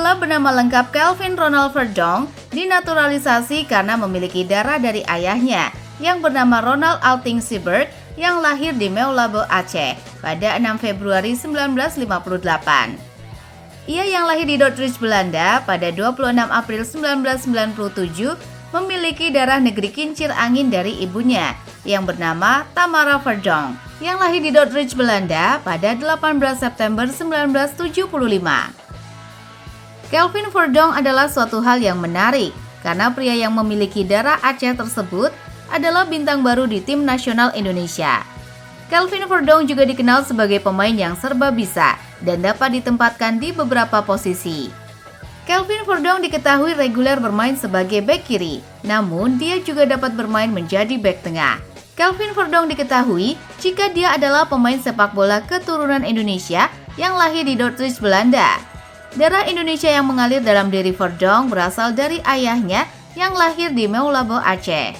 Pemula bernama lengkap Kelvin Ronald Verdonk dinaturalisasi karena memiliki darah dari ayahnya yang bernama Ronald Alting Siebert yang lahir di Meulabo, Aceh pada 6 Februari 1958. Ia yang lahir di Dordrecht, Belanda pada 26 April 1997 memiliki darah negeri kincir angin dari ibunya yang bernama Tamara Verdonk yang lahir di Dordrecht, Belanda pada 18 September 1975. Kelvin Verdonk adalah suatu hal yang menarik karena pria yang memiliki darah Aceh tersebut adalah bintang baru di tim nasional Indonesia. Kelvin Verdonk juga dikenal sebagai pemain yang serba bisa dan dapat ditempatkan di beberapa posisi. Kelvin Verdonk diketahui reguler bermain sebagai bek kiri, namun dia juga dapat bermain menjadi bek tengah. Kelvin Verdonk diketahui jika dia adalah pemain sepak bola keturunan Indonesia yang lahir di Dordrecht, Belanda. Darah Indonesia yang mengalir dalam diri Verdonk berasal dari ayahnya yang lahir di Meulabo, Aceh.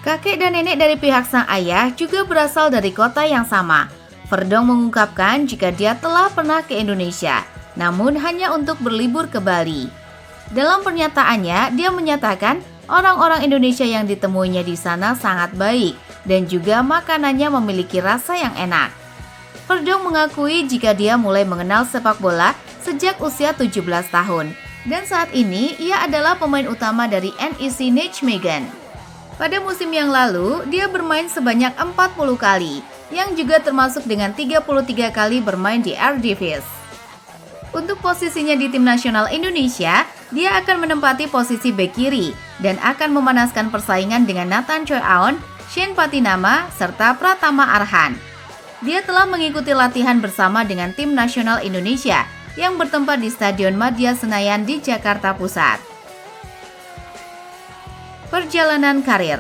Kakek dan nenek dari pihak sang ayah juga berasal dari kota yang sama. Verdonk mengungkapkan jika dia telah pernah ke Indonesia, namun hanya untuk berlibur ke Bali. Dalam pernyataannya, dia menyatakan orang-orang Indonesia yang ditemuinya di sana sangat baik dan juga makanannya memiliki rasa yang enak. Verdonk mengakui jika dia mulai mengenal sepak bola sejak usia 17 tahun dan saat ini ia adalah pemain utama dari NEC Nijmegen. Pada musim yang lalu, dia bermain sebanyak 40 kali yang juga termasuk dengan 33 kali bermain di Eredivisie. Untuk posisinya di tim nasional Indonesia, dia akan menempati posisi bek kiri dan akan memanaskan persaingan dengan Nathan Choi Aon, Shane Patinama, serta Pratama Arhan. Dia telah mengikuti latihan bersama dengan tim nasional Indonesia yang bertempat di Stadion Madia Senayan di Jakarta Pusat. Perjalanan karir.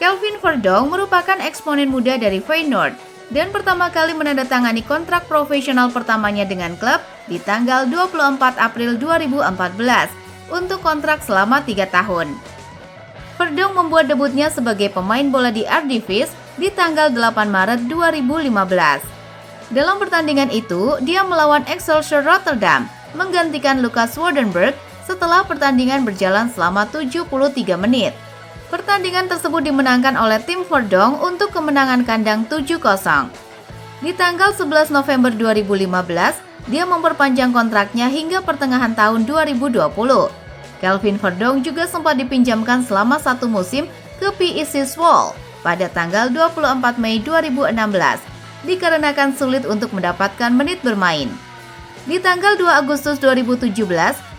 Kelvin Verdonk merupakan eksponen muda dari Feyenoord dan pertama kali menandatangani kontrak profesional pertamanya dengan klub di tanggal 24 April 2014 untuk kontrak selama 3 tahun. Verdonk membuat debutnya sebagai pemain bola di Eredivisie di tanggal 8 Maret 2015. Dalam pertandingan itu, dia melawan Excelsior Rotterdam, menggantikan Lucas Woerdenberg setelah pertandingan berjalan selama 73 menit. Pertandingan tersebut dimenangkan oleh tim Verdonk untuk kemenangan kandang 7-0. Di tanggal 11 November 2015, dia memperpanjang kontraknya hingga pertengahan tahun 2020. Kelvin Verdonk juga sempat dipinjamkan selama 1 musim ke PEC Zwolle pada tanggal 24 Mei 2016 dikarenakan sulit untuk mendapatkan menit bermain. Di tanggal 2 Agustus 2017,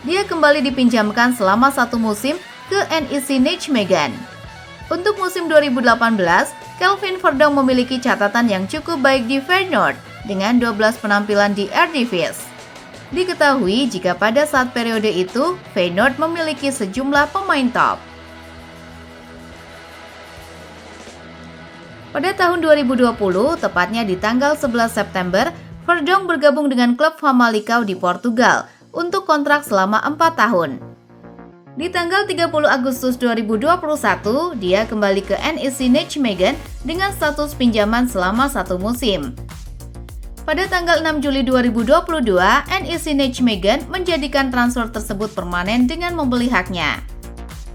dia kembali dipinjamkan selama 1 musim ke NEC Nijmegen. Untuk musim 2018, Kelvin Verdonk memiliki catatan yang cukup baik di Feyenoord dengan 12 penampilan di Eredivisie. Diketahui jika pada saat periode itu, Feyenoord memiliki sejumlah pemain top. Pada tahun 2020, tepatnya di tanggal 11 September, Verdonk bergabung dengan klub Famalicão di Portugal untuk kontrak selama 4 tahun. Di tanggal 30 Agustus 2021, dia kembali ke NEC Nijmegen dengan status pinjaman selama 1 musim. Pada tanggal 6 Juli 2022, NEC Nijmegen menjadikan transfer tersebut permanen dengan membeli haknya.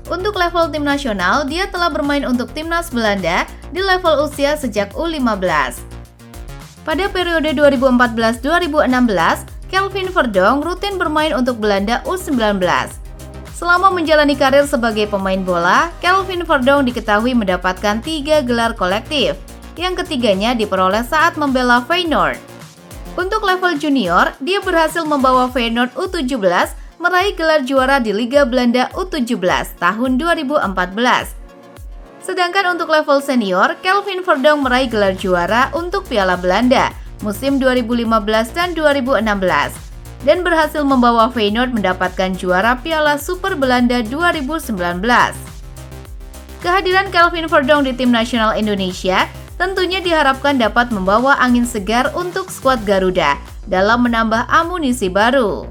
Untuk level tim nasional, dia telah bermain untuk timnas Belanda di level usia sejak U15. Pada periode 2014-2016, Kelvin Verdonk rutin bermain untuk Belanda U19. Selama menjalani karir sebagai pemain bola, Kelvin Verdonk diketahui mendapatkan 3 gelar kolektif. Yang ketiganya diperoleh saat membela Feyenoord. Untuk level junior, dia berhasil membawa Feyenoord U17 meraih gelar juara di Liga Belanda U17 tahun 2014. Sedangkan untuk level senior, Kelvin Verdonk meraih gelar juara untuk Piala Belanda musim 2015 dan 2016 dan berhasil membawa Feyenoord mendapatkan juara Piala Super Belanda 2019. Kehadiran Kelvin Verdonk di tim nasional Indonesia tentunya diharapkan dapat membawa angin segar untuk skuad Garuda dalam menambah amunisi baru.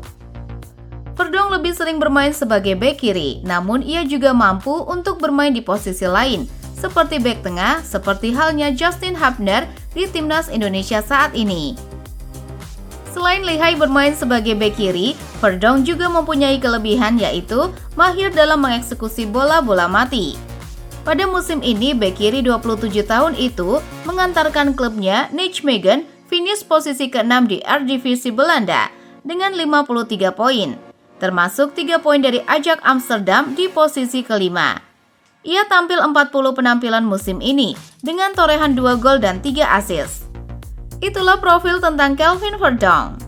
Verdonk lebih sering bermain sebagai bek kiri, namun ia juga mampu untuk bermain di posisi lain, seperti bek tengah, seperti halnya Justin Hubner di timnas Indonesia saat ini. Selain lihai bermain sebagai bek kiri, Verdonk juga mempunyai kelebihan yaitu mahir dalam mengeksekusi bola-bola mati. Pada musim ini, bek kiri 27 tahun itu mengantarkan klubnya Nijmegen finish posisi ke-6 di Eredivisie Belanda dengan 53 poin, termasuk 3 poin dari Ajax Amsterdam di posisi ke-5. Ia tampil 40 penampilan musim ini dengan torehan 2 gol dan 3 assist. Itulah profil tentang Kelvin Verdonk.